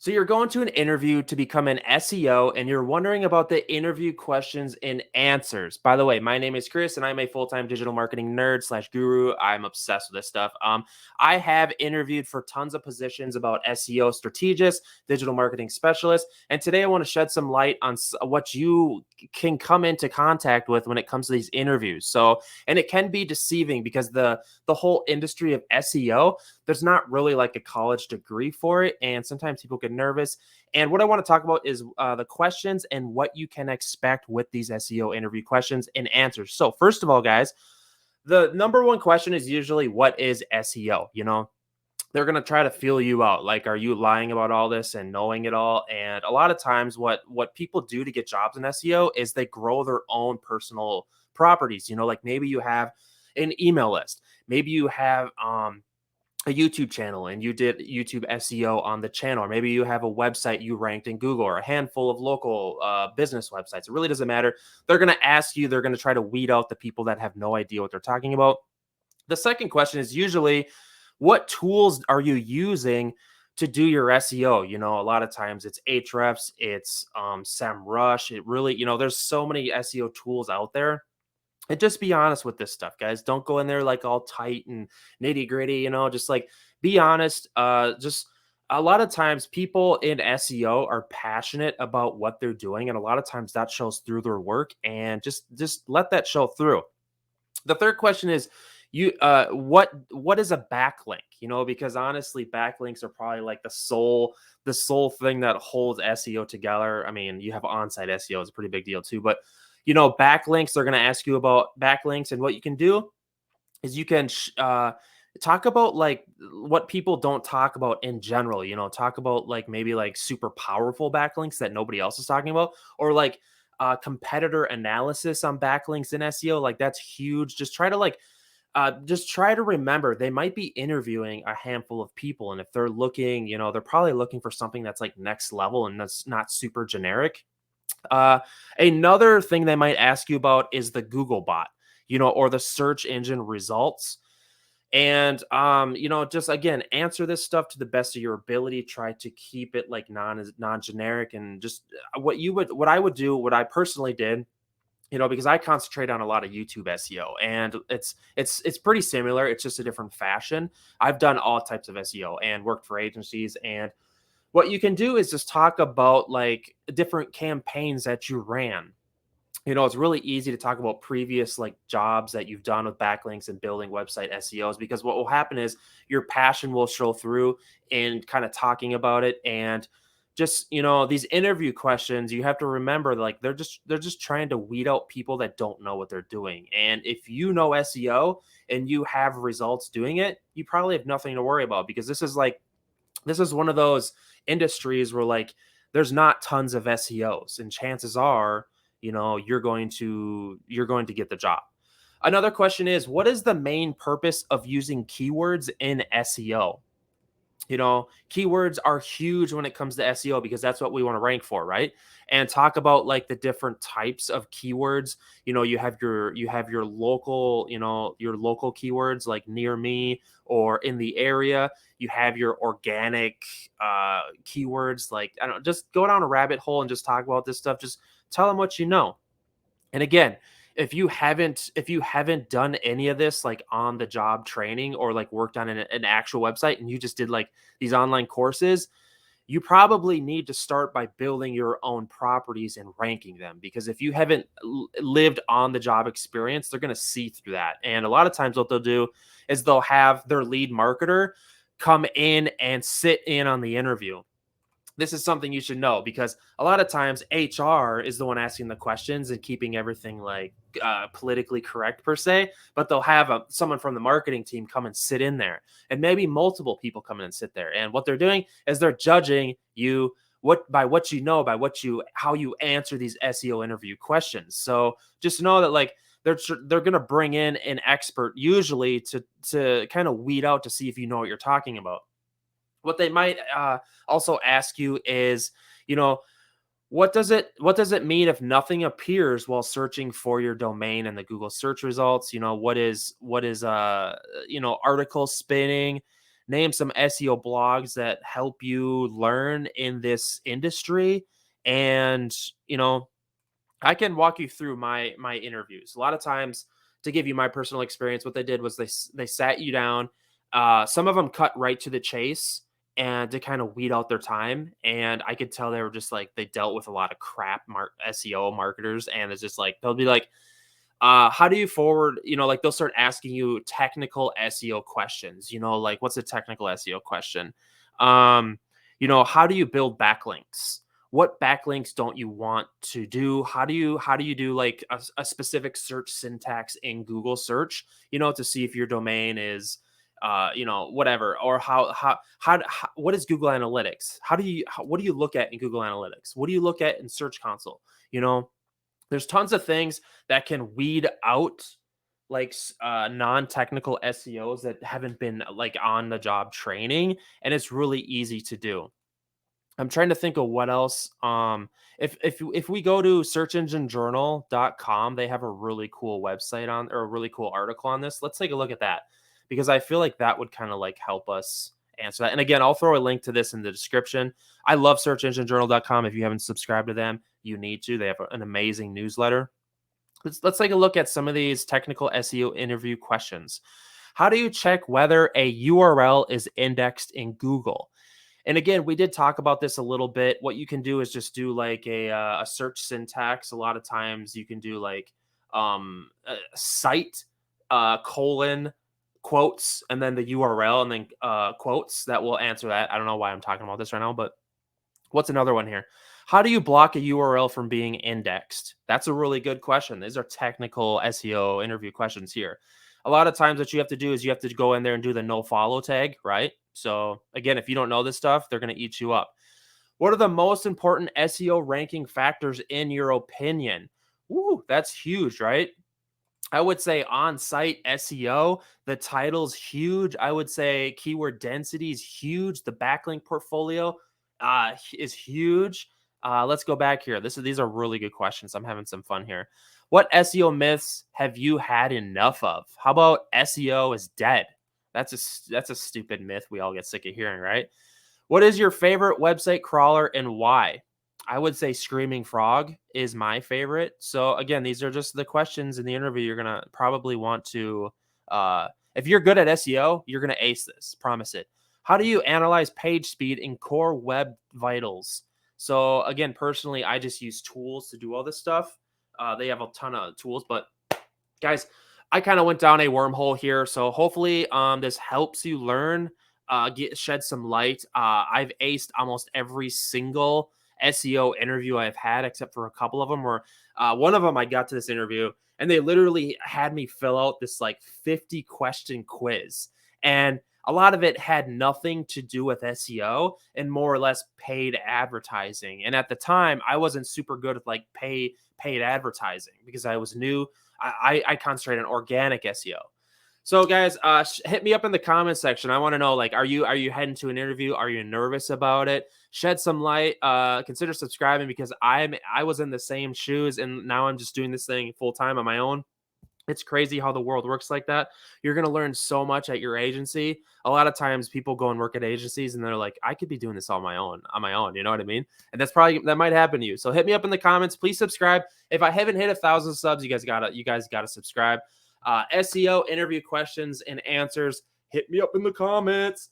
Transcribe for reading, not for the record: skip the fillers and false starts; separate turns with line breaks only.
So you're going to an interview to become an SEO and you're wondering about the interview questions and answers. By the way, my name is Chris and I'm a full-time digital marketing nerd slash guru. I'm obsessed with this stuff. I have interviewed for tons of positions about SEO strategist, digital marketing specialist, and today I want to shed some light on what you can come into contact with when it comes to these interviews. And it can be deceiving because the whole industry of SEO, there's not really like a college degree for it. And sometimes people get nervous. And what I want to talk about is the questions and what you can expect with these SEO interview questions and answers. So, first of all, guys, the number one question is usually what is SEO? They're going to try to feel you out. Like, are you lying about all this and knowing it all? And a lot of times what people do to get jobs in SEO is they grow their own personal properties. Like maybe you have an email list. Maybe you have a YouTube channel and you did YouTube SEO on the channel, or maybe you have a website you ranked in Google, or a handful of local business websites. It really doesn't matter. They're going to ask you, they're going to try to weed out the people that have no idea what they're talking about. The second question is usually, what tools are you using to do your SEO? A lot of times it's Ahrefs, it's SEMrush. It really, there's so many SEO tools out there. And just be honest with this stuff, guys. Don't go in there like all tight and nitty gritty, just like be honest. Just a lot of times people in SEO are passionate about what they're doing. And a lot of times that shows through their work, and just let that show through. The third question is what is a backlink? Because honestly, backlinks are probably like the sole thing that holds SEO together. I mean, you have on-site SEO, it's a pretty big deal too, but backlinks, they're going to ask you about backlinks, and what you can do is you can talk about like what people don't talk about in general. Talk about like maybe like super powerful backlinks that nobody else is talking about, or like competitor analysis on backlinks in SEO. Like that's huge. Just try to remember they might be interviewing a handful of people, and if they're looking, they're probably looking for something that's like next level and that's not super generic. Another thing they might ask you about is the Google bot, or the search engine results. And just again, answer this stuff to the best of your ability. Try to keep it like non-generic, and just what I personally did, because I concentrate on a lot of YouTube SEO, and it's pretty similar. It's just a different fashion. I've done all types of SEO and worked for agencies, and what you can do is just talk about like different campaigns that you ran. It's really easy to talk about previous like jobs that you've done with backlinks and building website SEOs, because what will happen is your passion will show through in kind of talking about it. And just, these interview questions, you have to remember, like they're just trying to weed out people that don't know what they're doing. And if you know SEO and you have results doing it, you probably have nothing to worry about, because this is one of those industries where like there's not tons of SEOs, and chances are, you're going to get the job. Another question is, what is the main purpose of using keywords in SEO? Keywords are huge when it comes to SEO, because that's what we want to rank for, right? And talk about like the different types of keywords. You have your local, your local keywords like near me or in the area. You have your organic keywords, like I don't know, just go down a rabbit hole and just talk about this stuff. Just tell them what you know. And again, if you haven't done any of this like on the job training, or like worked on an actual website, and you just did like these online courses, you probably need to start by building your own properties and ranking them, because if you haven't lived on the job experience, they're going to see through that. And a lot of times what they'll do is they'll have their lead marketer come in and sit in on the interview. This is something you should know, because a lot of times HR is the one asking the questions and keeping everything like politically correct per se, but they'll have someone from the marketing team come and sit in there, and maybe multiple people come in and sit there. And what they're doing is they're judging you by what you know, how you answer these SEO interview questions. So just know that like they're going to bring in an expert usually to kind of weed out to see if you know what you're talking about. What they might also ask you is, what does it mean if nothing appears while searching for your domain in the Google search results? What is article spinning? name some SEO blogs that help you learn in this industry. And, you know, I can walk you through my interviews. A lot of times, to give you my personal experience, what they did was they sat you down. Some of them cut right to the chase and to kind of weed out their time. And I could tell they were just like they dealt with a lot of crap SEO marketers, and it's just like they'll be like, how do you forward, like they'll start asking you technical SEO questions, like what's a technical SEO question? Um, how do you build backlinks? What backlinks don't you want to do? How do you do like a specific search syntax in Google search, to see if your domain is whatever, or what is Google Analytics? What do you look at in Google Analytics? What do you look at in Search Console? There's tons of things that can weed out like non-technical SEOs that haven't been like on the job training, and it's really easy to do. I'm trying to think of what else. If we go to searchenginejournal.com, they have a really cool website on, or a really cool article on this. Let's take a look at that, because I feel like that would kind of like help us answer that. And again, I'll throw a link to this in the description. I love searchenginejournal.com. If you haven't subscribed to them, you need to. They have an amazing newsletter. Let's take a look at some of these technical SEO interview questions. How do you check whether a URL is indexed in Google? And again, we did talk about this a little bit. What you can do is just do like a search syntax. A lot of times you can do like site colon quotes and then the URL and then quotes. That will answer that. I don't know why I'm talking about this right now, but what's another one here? How do you block a URL from being indexed? That's a really good question. These are technical SEO interview questions here. A lot of times what you have to do is you have to go in there and do the no follow tag, right? So again, if you don't know this stuff, they're going to eat you up. What are the most important SEO ranking factors in your opinion? Ooh, that's huge, right? I would say on-site SEO, the title's huge. I would say keyword density is huge. The backlink portfolio is huge. Let's go back here. These are really good questions. I'm having some fun here. What SEO myths have you had enough of? How about SEO is dead? That's a stupid myth we all get sick of hearing, right? What is your favorite website crawler and why? I would say Screaming Frog is my favorite. So again, these are just the questions in the interview you're gonna probably want to. If you're good at SEO, you're gonna ace this. Promise it. How do you analyze page speed in Core Web Vitals? So again, personally, I just use tools to do all this stuff. They have a ton of tools, but guys, I kind of went down a wormhole here. So hopefully this helps you learn, shed some light. I've aced almost every single SEO interview I've had, except for a couple of them where one of them I got to this interview and they literally had me fill out this like 50 question quiz. And a lot of it had nothing to do with SEO and more or less paid advertising. And at the time, I wasn't super good at like paid advertising because I was new. I concentrate on organic SEO. So guys, hit me up in the comment section. I want to know, like, are you heading to an interview? Are you nervous about it? Shed some light. Consider subscribing because I was in the same shoes and now I'm just doing this thing full time on my own. It's crazy how the world works like that. You're going to learn so much at your agency. A lot of times people go and work at agencies and they're like, I could be doing this on my own. You know what I mean? And that might happen to you. So hit me up in the comments. Please subscribe. If I haven't hit 1,000 subs, you guys gotta subscribe. SEO interview questions and answers. Hit me up in the comments.